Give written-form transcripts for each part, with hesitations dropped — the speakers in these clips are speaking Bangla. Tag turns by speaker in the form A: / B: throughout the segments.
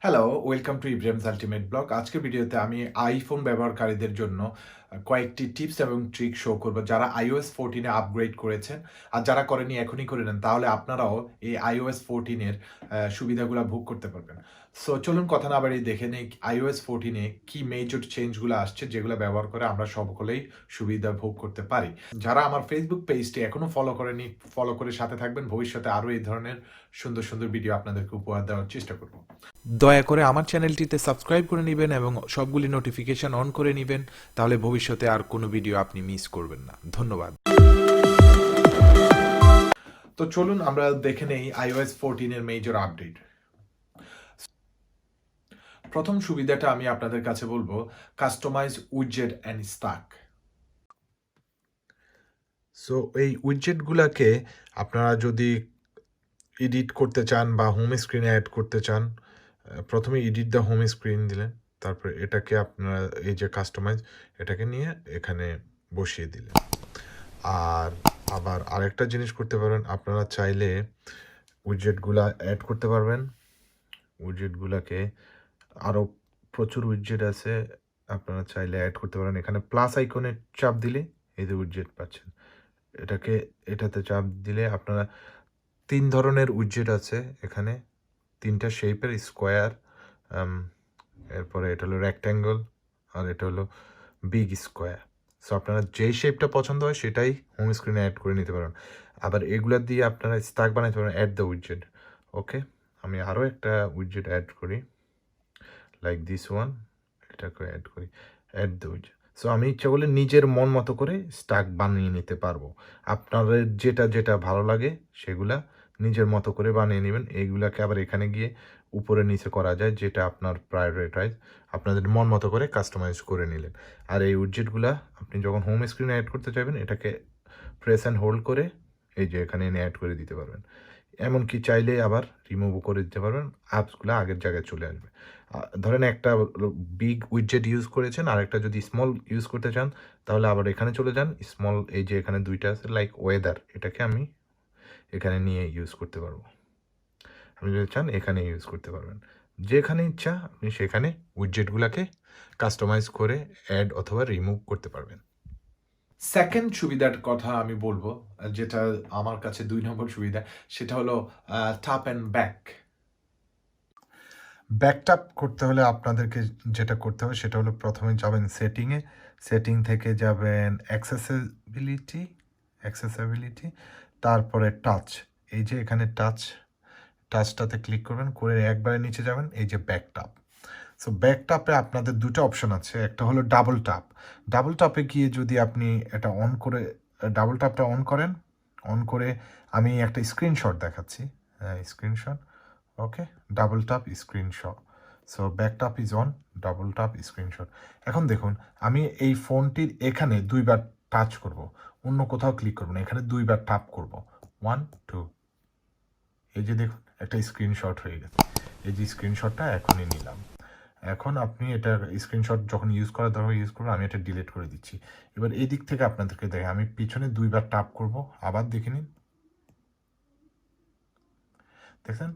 A: Hello, welcome to Ibrahim's ultimate blog. আজকের ভিডিওতে আমি আইফোন ব্যবহারকারীদের জন্য কয়েকটি টিপস এবং ট্রিক শো করব যারা iOS 14 এ আপগ্রেড করেছেন। আর যারা করেনি এখনই করে নেন, তাহলে আপনারাও এই iOS 14 এর সুবিধাগুলা ভোগ করতে পারবেন। সো চলুন কথা না বাড়িয়ে দেখে নেই iOS 14 এ কি মেজর চেঞ্জগুলো আসছে যেগুলো ব্যবহার করে আমরা সকলেই সুবিধা ভোগ করতে পারি। যারা আমার ফেসবুক পেজটি এখনো ফলো করেনি, ফলো করে সাথে থাকবেন। ভবিষ্যতে আরও এই ধরনের সুন্দর সুন্দর ভিডিও আপনাদেরকে উপহার দেওয়ার চেষ্টা করব। দয়া করে আমার চ্যানেলটিতে সাবস্ক্রাইব করে নেবেন এবং সবগুলি নোটিফিকেশন অন করে নেবেন, তাহলে ভবিষ্যতে আর কোনো ভিডিও আপনি মিস করবেন না। ধন্যবাদ। তো চলুন আমরা দেখে নেই iOS 14 এর মেজর আপডেট। প্রথম সুবিধাটা আমি আপনাদের কাছে বলবো, customise widget and Starc. So এই উইডজেটগুলোকে আপনারা যদি এডিট করতে চান বা হোম স্ক্রিনে অ্যাড করতে চান, প্রথমে এডিট দ্য হোম স্ক্রিন দিলেন, তারপরে এটাকে আপনারা এই যে কাস্টমাইজ, এটাকে নিয়ে এখানে বসিয়ে দিলেন। আর আবার আরেকটা জিনিস করতে পারেন, আপনারা চাইলে উইডজেটগুলা অ্যাড করতে পারবেন। উইডজেটগুলোকে আরও প্রচুর উইডজেট আছে, আপনারা চাইলে অ্যাড করতে পারেন। এখানে প্লাস আইকনে চাপ দিলে এই যে উইডজেট পাচ্ছেন, এটাতে চাপ দিলে আপনারা 3 ধরনের উইডজেট আছে এখানে, 3টা শেপের, স্কোয়ার, এরপরে এটা হলো রেক্ট্যাঙ্গল, আর এটা হলো বিগ স্কোয়ার। সো আপনারা যেই শেপটা পছন্দ হয় সেটাই হোম স্ক্রিনে অ্যাড করে নিতে পারেন। আবার এগুলা দিয়ে আপনারা স্টাক বানাইতে পারেন, অ্যাড দ্য উইডজেট। ওকে, আমি আরও একটা উইডজেট অ্যাড করি, লাইক দিস ওয়ান, এটাকে অ্যাড করি, অ্যাড দ্য উইডজেট। সো আমি ইচ্ছা করলে নিজের মন মতো করে স্টাক বানিয়ে নিতে পারবো। আপনাদের যেটা যেটা ভালো লাগে সেগুলা নিজের মতো করে বানিয়ে নেবেন। এইগুলাকে আবার এখানে গিয়ে উপরে নিচে করা যায়, যেটা আপনার প্রায়োরিটাইজ, আপনাদের মন মতো করে কাস্টমাইজ করে নিলেন। আর এই উইডজেটগুলা আপনি যখন হোম স্ক্রিনে অ্যাড করতে চাইবেন, এটাকে প্রেস অ্যান্ড হোল্ড করে এই যে এখানে এনে অ্যাড করে দিতে পারবেন। এমনকি চাইলে আবার রিমুভও করে দিতে পারবেন, অ্যাপসগুলো আগের জায়গায় চলে আসবে। ধরেন একটা বিগ উইডজেট ইউজ করেছেন, আর একটা যদি স্মল ইউজ করতে চান, তাহলে আবার এখানে চলে যান, স্মল, এই যে এখানে দুইটা আছে, লাইক ওয়েদার, এটাকে আমি এখানে নিয়ে ইউজ করতে পারবো। আপনি যদি চান এখানে ইউজ করতে পারবেন। যেখানে ইচ্ছা আপনি সেখানে উইডজেটগুলোকে কাস্টমাইজ করে অ্যাড অথবা রিমুভ করতে পারবেন। সেকেন্ড সুবিধার কথা আমি বলবো, যেটা আমার কাছে 2 নম্বর সুবিধা, সেটা হলো টাপ অ্যান্ড ব্যাক। ব্যাকটাপ করতে হলে আপনাদেরকে যেটা করতে হবে সেটা হলো, প্রথমে যাবেন সেটিংয়ে, সেটিং থেকে যাবেন অ্যাক্সেসিবিলিটি, তারপরে টাচ, এই যে এখানে টাচটাতে ক্লিক করবেন, করে একবারে নিচে যাবেন, এই যে ব্যাকটাপ। সো ব্যাকটাপে আপনাদের দুটো অপশন আছে, একটা হলো ডাবল টাপ। ডাবল টাপে গিয়ে যদি আপনি এটা অন করে, ডাবল টাপটা অন করেন, অন করে আমি একটা স্ক্রিনশট দেখাচ্ছি, screenshot, okay, double tap screenshot. So back tap is on, double tap screenshot. এখন দেখুন, আমি এই ফোনটির এখানে 2বার টাচ করব, অন্য কোথাও ক্লিক করব না, এখানে 2বার টাপ করব, 1 2, এই যে দেখুন একটা স্ক্রিনশট হয়ে গেছে। এই যে স্ক্রিনশটটা এখনই নিলাম। এখন আপনি এটা স্ক্রিনশট যখন ইউজ করার দরকার ইউজ করবেন, আমি এটা ডিলিট করে দিচ্ছি। এবার এই দিক থেকে আপনাদেরকে দেখে, আমি পিছনে 2বার টাপ করব, আবার দেখে নিন, দেখেন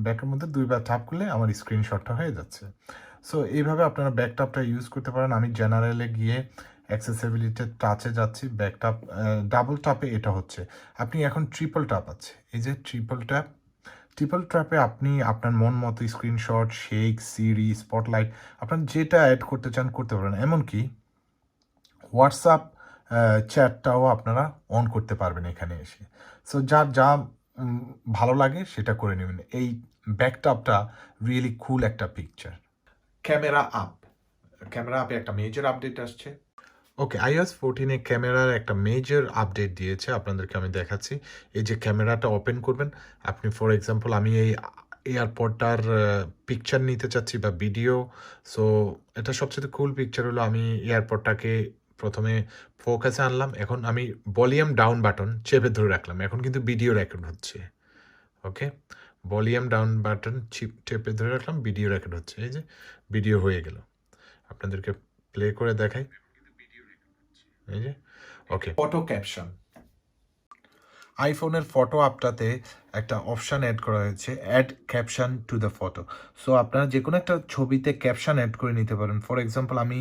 A: ব্যাকের মধ্যে 2বার টাপ করলে আমার স্ক্রিনশটটা হয়ে যাচ্ছে। সো এইভাবে আপনারা ব্যাকটাপটা ইউজ করতে পারেন। আমি জেনারেলে গিয়ে অ্যাক্সেসিবিলিটি টাচে যাচ্ছি, ব্যাকটাপ, ডাবল টাপে এটা হচ্ছে। আপনি এখন ট্রিপল টাপ আছে, এই যে ট্রিপল ট্যাপে আপনি আপনার মন মতো স্ক্রিনশট, শেক, সিরি, স্পটলাইট, আপনার যেটা অ্যাড করতে চান করতে পারেন। এমনকি হোয়াটসঅ্যাপ চ্যাটটাও আপনারা অন করতে পারবেন এখানে এসে। সো যার যা ভালো লাগে সেটা করে নেবেন। এই ব্যাকটাপটা রিয়েলি কুল একটা পিকচার। ক্যামেরা আপে একটা মেজর আপডেট আসছে। ওকে, iOS 14 এ ক্যামেরার একটা মেজর আপডেট দিয়েছে, আপনাদেরকে আমি দেখাচ্ছি। এই যে ক্যামেরাটা ওপেন করবেন, আপনি ফর এক্সাম্পল আমি এই এয়ারপোর্টটার পিকচার নিতে চাচ্ছি বা ভিডিও। সো এটা সবচেয়ে কুল পিকচার হলো, আমি এয়ারপোর্টটাকে প্রথমে ফোকাসে আনলাম, এখন আমি ভলিউম ডাউন বাটন চেপে ধরে রাখলাম, এখন কিন্তু ভিডিও রেকর্ড হচ্ছে। ওকে, ভলিউম ডাউন বাটন চেপে ধরে রাখলাম, ভিডিও রেকর্ড হচ্ছে, এই যে ভিডিও হয়ে গেল। আপনাদেরকে প্লে করে দেখাই, এই যে, ওকে, ফটো ক্যাপশন। আইফোনের ফটো অ্যাপটাতে একটা অপশান অ্যাড করা হয়েছে, add caption to the photo. So আপনারা যে কোনো একটা ছবিতে ক্যাপশন অ্যাড করে নিতে পারেন। ফর এক্সাম্পল আমি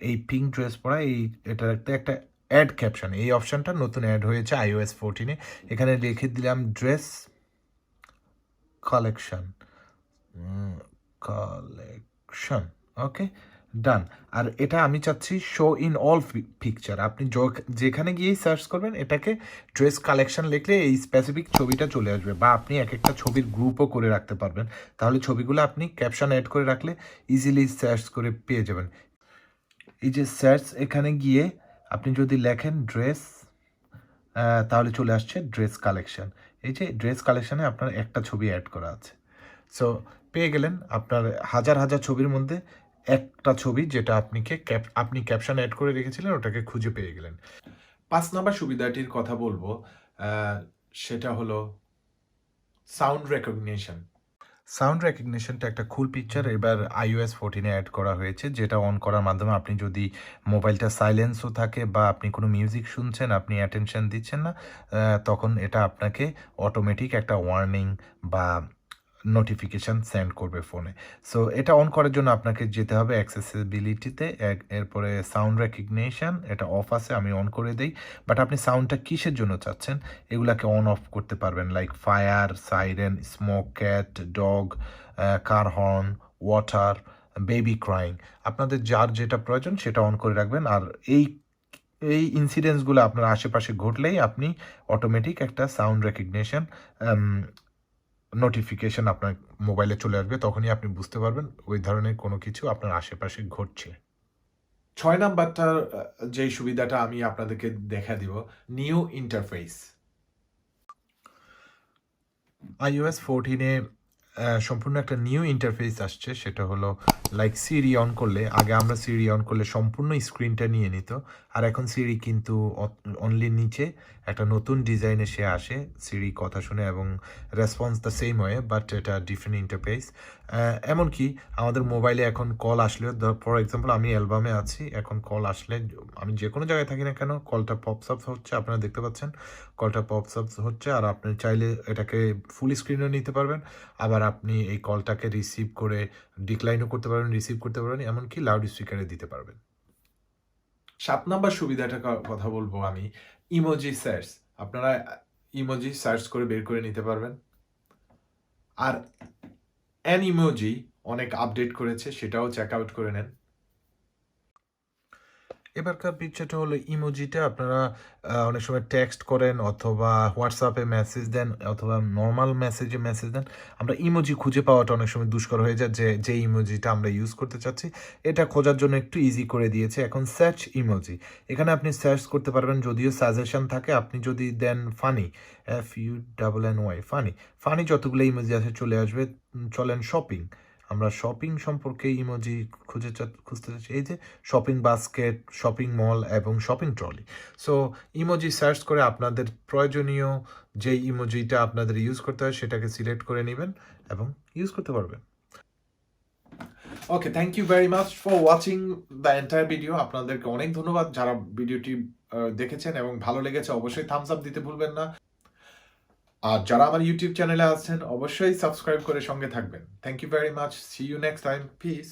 A: এই পিঙ্ক ড্রেস পরা, এটাতে একটা অ্যাড ক্যাপশন, এই অপশানটা নতুন অ্যাড হয়েছে iOS 14-এ। এখানে লিখে দিলাম ড্রেস কালেকশন, কালেকশন, ওকে, ডান। আর এটা আমি চাচ্ছি শো ইন অল পিকচার। আপনি যেখানে গিয়েই সার্চ করবেন এটাকে ড্রেস কালেকশন লিখলে এই স্পেসিফিক ছবিটা চলে আসবে, বা আপনি এক একটা ছবির গ্রুপও করে রাখতে পারবেন। তাহলে ছবিগুলো আপনি ক্যাপশন অ্যাড করে রাখলে ইজিলি সার্চ করে পেয়ে যাবেন। এই যে সার্চ, এখানে গিয়ে আপনি যদি লেখেন ড্রেস, তাহলে চলে আসছে ড্রেস কালেকশন। এই যে ড্রেস কালেকশনে আপনার একটা ছবি অ্যাড করা আছে। সো পেয়ে গেলেন আপনার হাজার হাজার ছবির মধ্যে একটা ছবি যেটা আপনি ক্যাপশন অ্যাড করে রেখেছিলেন, ওটাকে খুঁজে পেয়ে গেলেন। 5 নাম্বার সুবিধাটির কথা বলবো, সেটা হলো সাউন্ড রেকগনিশন। সাউন্ড রেকগনিশনটা একটা কুল পিকচার এবার iOS 14-এ অ্যাড করা হয়েছে, যেটা অন করার মাধ্যমে আপনি যদি মোবাইলটা সাইলেন্সও থাকে বা আপনি কোনো মিউজিক শুনছেন, আপনি অ্যাটেনশন দিচ্ছেন না, তখন এটা আপনাকে অটোমেটিক একটা ওয়ার্নিং বা নোটিফিকেশান সেন্ড করবে ফোনে। সো এটা অন করার জন্য আপনাকে যেতে হবে অ্যাক্সেসিবিলিটিতে, এরপরে সাউন্ড রেকগনিশন, এটা অফ আছে, আমি অন করে দেই। বাট আপনি সাউন্ডটা কিসের জন্য চাচ্ছেন এগুলাকে অন অফ করতে পারবেন, like fire, siren, smoke, cat, dog, car horn, water, baby crying. আপনাদের যার যেটা প্রয়োজন সেটা অন করে রাখবেন। আর এই এই ইনসিডেন্টসগুলো আপনার আশেপাশে ঘটলেই আপনি অটোমেটিক একটা সাউন্ড রেকগনিশন নোটিফিকেশন আপনার মোবাইলে চলে আসবে, তখনই আপনি বুঝতে পারবেন ওই ধরনের কোনো কিছু আপনার আশেপাশে ঘটছে। 6 নাম্বারটার যেই সুবিধাটা আমি আপনাদেরকে দেখা দিব, নিউ ইন্টারফেস। iOS 14-এ সম্পূর্ণ একটা নিউ ইন্টারফেস আসছে, সেটা হলো লাইক সিরি অন করলে, আগে আমরা সিরি অন করলে সম্পূর্ণ স্ক্রিনটা নিয়ে নিত, আর এখন সিরি কিন্তু অনলি নিচে একটা নতুন ডিজাইনে সে আসে, সিরি কথা শুনে এবং response the same way, but এটা ডিফারেন্ট ইন্টারফেস। এমনকি আমাদের মোবাইলে এখন কল আসলেও, ফর এক্সাম্পল আমি অ্যালবামে আছি, এখন কল আসলে আমি যে কোনো জায়গায় থাকি না কেন, কলটা পপস আপ হচ্ছে, আপনারা দেখতে পাচ্ছেন কলটা পপস আপ হচ্ছে, আর আপনি চাইলে এটাকে ফুল স্ক্রিনও নিতে পারবেন, আবার আপনি এই কলটাকে রিসিভ করে ডিক্লাইনও করতে পারবেন, রিসিভ করতে পারবেন, এমনকি লাউড স্পিকারে দিতে পারবেন। 7 নাম্বার সুবিধাটার কথা বলবো আমি, ইমোজি সার্চ। আপনারা ইমোজি সার্চ করে বের করে নিতে পারবেন। আর ইমোজি অনেক আপডেট করেছে, সেটাও চেক আউট করে নেন। এবারকার পিকচারটা হলো ইমোজিটা আপনারা অনেক সময় টেক্সট করেন অথবা হোয়াটসঅ্যাপে মেসেজ দেন অথবা নর্মাল মেসেজে মেসেজ দেন, আমরা ইমোজি খুঁজে পাওয়াটা অনেক সময় দুষ্কর হয়ে যায়, যে ইমোজিটা আমরা ইউজ করতে চাচ্ছি এটা খোঁজার জন্য একটু ইজি করে দিয়েছে এখন সার্চ ইমোজি। এখানে আপনি সার্চ করতে পারবেন, যদিও সাজেশন থাকে, আপনি যদি দেন ফানি, FUNNY, ফানি, ফানি যতগুলো ইমোজি আছে চলে আসবে। চলেন শপিং, আমরা শপিং সম্পর্কে ইমোজি খুঁজতে চাচ্ছি, এই যে শপিং বাস্কেট, শপিং মল এবং shopping trolley. So emoji search করে আপনাদের প্রয়োজনীয় যে ইমোজিটা আপনাদের ইউজ করতে হয় সেটাকে সিলেক্ট করে নেবেন এবং ইউজ করতে পারবেন। Okay, thank you very much for watching the entire video. আপনাদেরকে অনেক ধন্যবাদ যারা ভিডিওটি দেখেছেন এবং ভালো লেগেছে, অবশ্যই থামস আপ দিতে ভুলবেন না। আর যারা আমার ইউটিউব চ্যানেলে আছেন অবশ্যই সাবস্ক্রাইব করে সঙ্গে থাকবেন। Thank you very much, see you next time, piece.